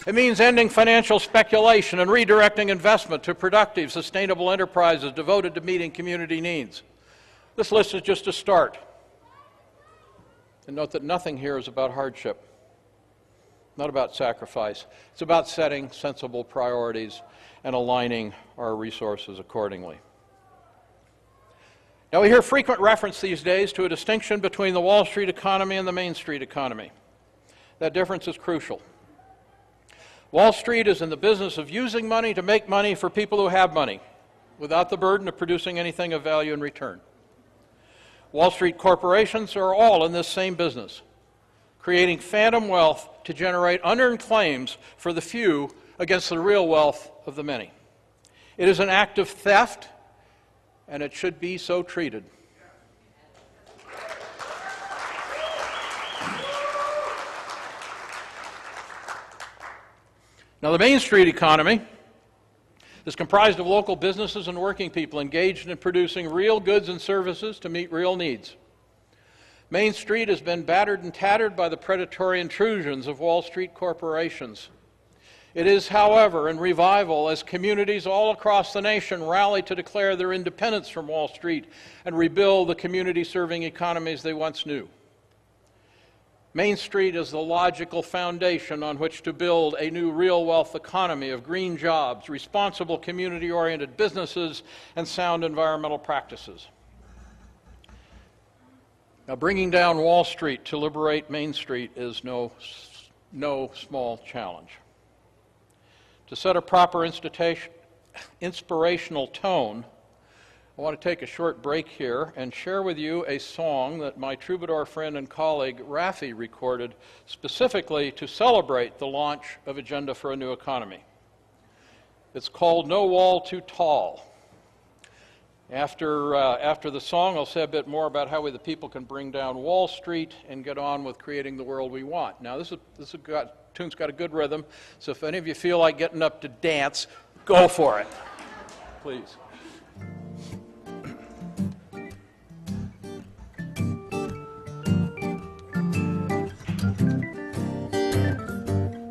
It means ending financial speculation and redirecting investment to productive, sustainable enterprises devoted to meeting community needs. This list is just a start. And note that nothing here is about hardship, not about sacrifice. It's about setting sensible priorities and aligning our resources accordingly. Now, we hear frequent reference these days to a distinction between the Wall Street economy and the Main Street economy. That difference is crucial. Wall Street is in the business of using money to make money for people who have money, without the burden of producing anything of value in return. Wall Street corporations are all in this same business, creating phantom wealth to generate unearned claims for the few against the real wealth of the many. It is an act of theft, and it should be so treated. Now, the Main Street economy is comprised of local businesses and working people engaged in producing real goods and services to meet real needs. Main Street has been battered and tattered by the predatory intrusions of Wall Street corporations. It is, however, in revival as communities all across the nation rally to declare their independence from Wall Street and rebuild the community-serving economies they once knew. Main Street is the logical foundation on which to build a new real wealth economy of green jobs, responsible community-oriented businesses, and sound environmental practices. Now, bringing down Wall Street to liberate Main Street is no small challenge. To set a proper inspirational tone, I want to take a short break here and share with you a song that my troubadour friend and colleague Raffi recorded specifically to celebrate the launch of Agenda for a New Economy. It's called No Wall Too Tall. After the song, I'll say a bit more about how we the people can bring down Wall Street and get on with creating the world we want. Now, this tune's got a good rhythm, so if any of you feel like getting up to dance, go for it, please.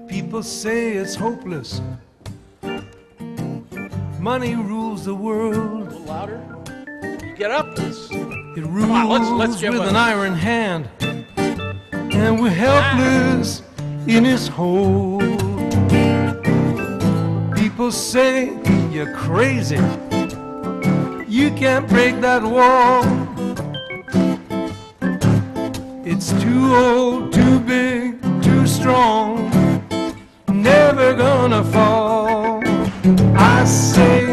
People say it's hopeless. Money rules the world. A little louder. Get up. It rules let's with an iron hand, and we're helpless in its hold. People say you're crazy. You can't break that wall. It's too old, too big, too strong. Never gonna fall. I say,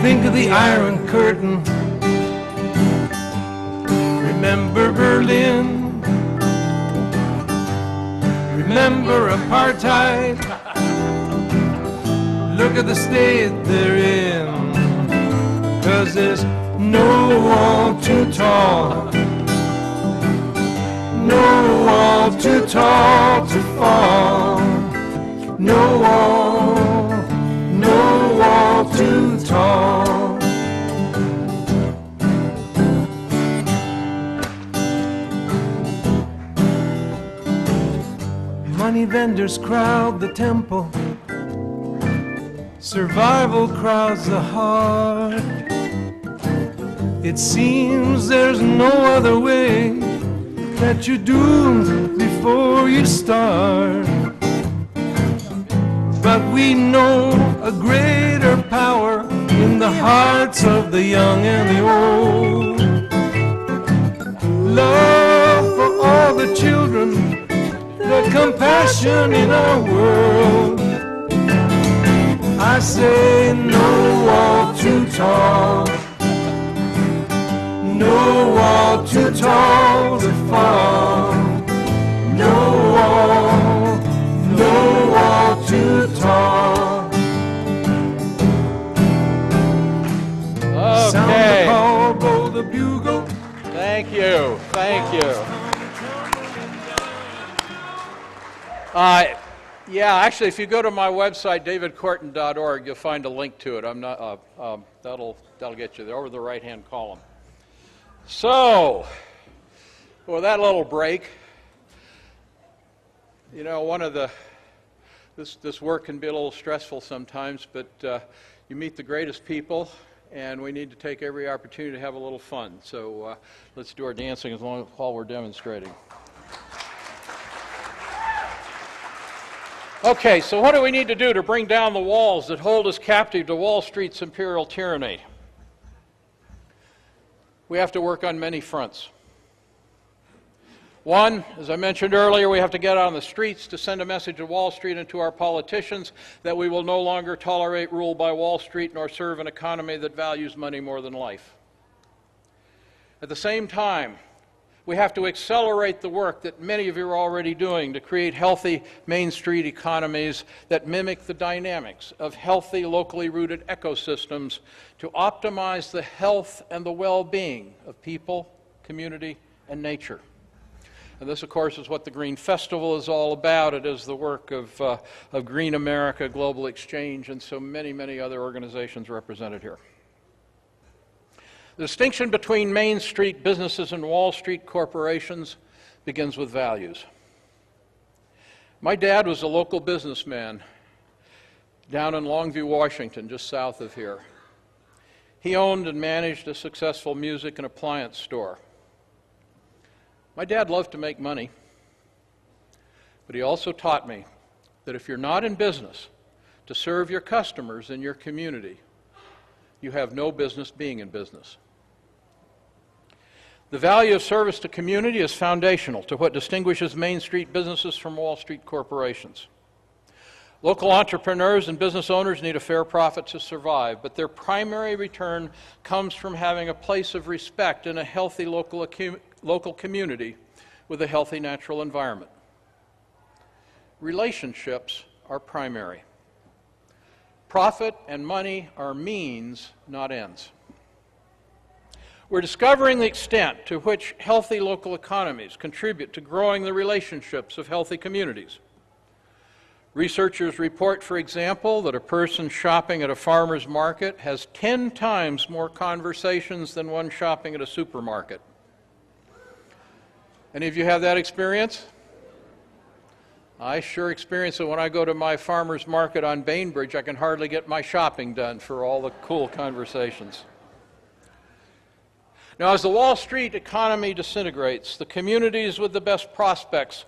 think of the Iron Curtain. Remember Berlin. Remember apartheid. Look at the state they're in. 'Cause there's no wall too tall. No wall too tall to fall. No wall too tall. Money vendors crowd the temple. Survival crowds the heart. It seems there's no other way, that you're doomed before you start. But we know a greater power in the hearts of the young and the old. Love for all the children, the compassion in our world. I say no wall too tall. No wall too tall to fall. No wall too tall. Okay. Sound the call, blow the bugle. Thank you. Thank you. Yeah, actually, if you go to my website, davidkorten.org, you'll find a link to it. That'll get you there over the right-hand column. So, with that little break, you know, one of the this work can be a little stressful sometimes, but you meet the greatest people, and we need to take every opportunity to have a little fun. So let's do our dancing while we're demonstrating. Okay, so what do we need to do to bring down the walls that hold us captive to Wall Street's imperial tyranny? We have to work on many fronts. One, as I mentioned earlier, we have to get out on the streets to send a message to Wall Street and to our politicians that we will no longer tolerate rule by Wall Street nor serve an economy that values money more than life. At the same time, we have to accelerate the work that many of you are already doing to create healthy Main Street economies that mimic the dynamics of healthy, locally rooted ecosystems to optimize the health and the well-being of people, community, and nature. And this, of course, is what the Green Festival is all about. It is the work of Green America, Global Exchange, and so many, many other organizations represented here. The distinction between Main Street businesses and Wall Street corporations begins with values. My dad was a local businessman down in Longview, Washington, just south of here. He owned and managed a successful music and appliance store. My dad loved to make money, but he also taught me that if you're not in business to serve your customers in your community, you have no business being in business. The value of service to community is foundational to what distinguishes Main Street businesses from Wall Street corporations. Local entrepreneurs and business owners need a fair profit to survive, but their primary return comes from having a place of respect in a healthy local community with a healthy natural environment. Relationships are primary. Profit and money are means, not ends. We're discovering the extent to which healthy local economies contribute to growing the relationships of healthy communities. Researchers report, for example, that a person shopping at a farmer's market has 10 times more conversations than one shopping at a supermarket. Any of you have that experience? I sure experience it when I go to my farmer's market on Bainbridge. I can hardly get my shopping done for all the cool conversations. Now, as the Wall Street economy disintegrates, the communities with the best prospects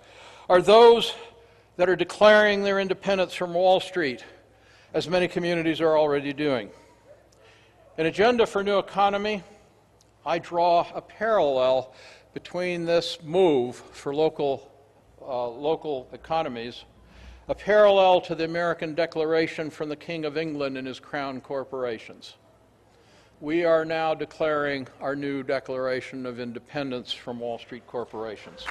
are those that are declaring their independence from Wall Street, as many communities are already doing. In Agenda for New Economy, I draw a parallel between this move for local economies, a parallel to the American Declaration from the King of England and his crown corporations. We are now declaring our new Declaration of Independence from Wall Street corporations.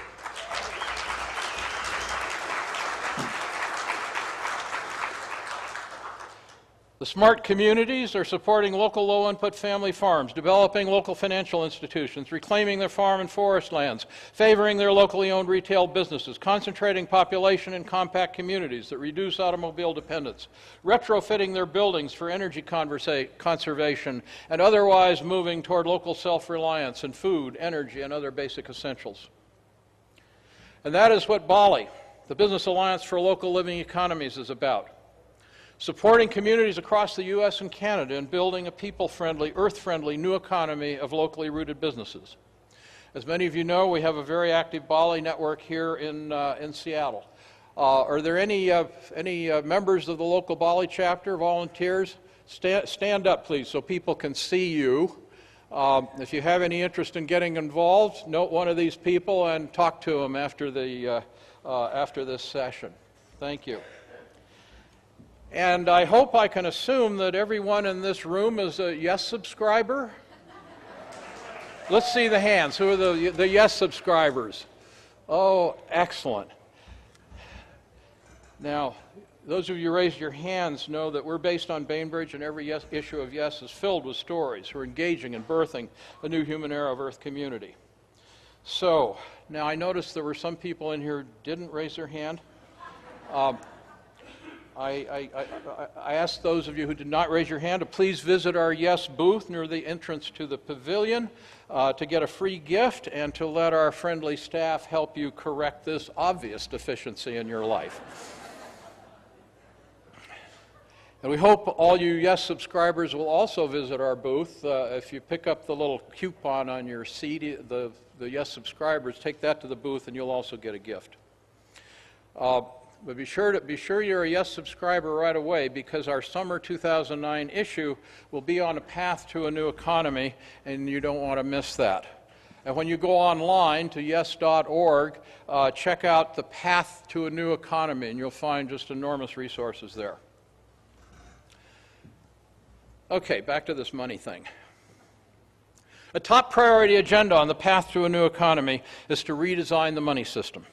The smart communities are supporting local low-input family farms, developing local financial institutions, reclaiming their farm and forest lands, favoring their locally owned retail businesses, concentrating population in compact communities that reduce automobile dependence, retrofitting their buildings for energy conservation, and otherwise moving toward local self-reliance in food, energy, and other basic essentials. And that is what BALI, the Business Alliance for Local Living Economies, is about. Supporting communities across the U.S. and Canada in building a people-friendly, earth-friendly new economy of locally rooted businesses. As many of you know, we have a very active BALI network here in Seattle. Are there any members of the local BALI chapter, volunteers? Stand up, please, so people can see you. If you have any interest in getting involved, note one of these people and talk to them after this session. Thank you. And I hope I can assume that everyone in this room is a yes subscriber. Let's see the hands. Who are the yes subscribers? Oh, excellent. Now, those of you who raised your hands know that we're based on Bainbridge, and every issue of Yes is filled with stories. We're engaging and birthing a new human era of Earth community. So, now I noticed there were some people in here who didn't raise their hand. I ask those of you who did not raise your hand to please visit our Yes booth near the entrance to the pavilion to get a free gift and to let our friendly staff help you correct this obvious deficiency in your life. And we hope all you Yes subscribers will also visit our booth. If you pick up the little coupon on your seat, the Yes subscribers, take that to the booth and you'll also get a gift. But be sure you're a Yes subscriber right away, because our summer 2009 issue will be on a path to a new economy, and you don't want to miss that. And when you go online to yes.org, check out the path to a new economy, and you'll find just enormous resources there. Okay, back to this money thing. A top priority agenda on the path to a new economy is to redesign the money system.